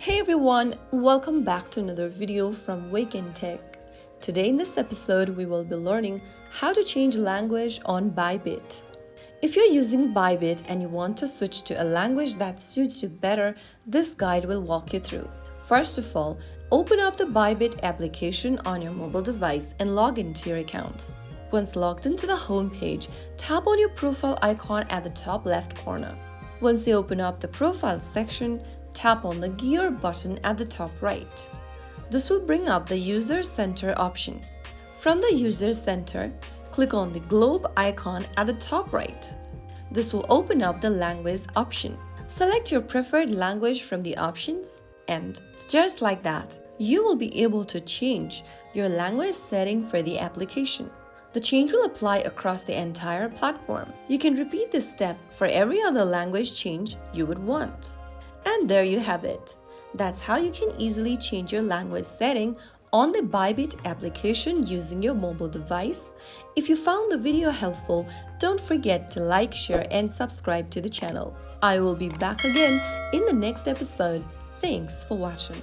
Hey everyone, welcome back to another video from Wake&Tech. Today in this episode, we will be learning how to change language on Bybit. If you're using Bybit and you want to switch to a language that suits you better, this guide will walk you through. First of all, open up the Bybit application on your mobile device and log into your account. Once logged into the home page, tap on your profile icon at the top left corner. Once you open up the profile section, tap on the gear button at the top right. This will bring up the User Center option. From the User Center, click on the globe icon at the top right. This will open up the language option. Select your preferred language from the options, and just like that, you will be able to change your language setting for the application. The change will apply across the entire platform. You can repeat this step for every other language change you would want. And there you have it. That's how you can easily change your language setting on the Bybit application using your mobile device. If you found the video helpful, don't forget to like, share, and subscribe to the channel. I will be back again in the next episode. Thanks for watching.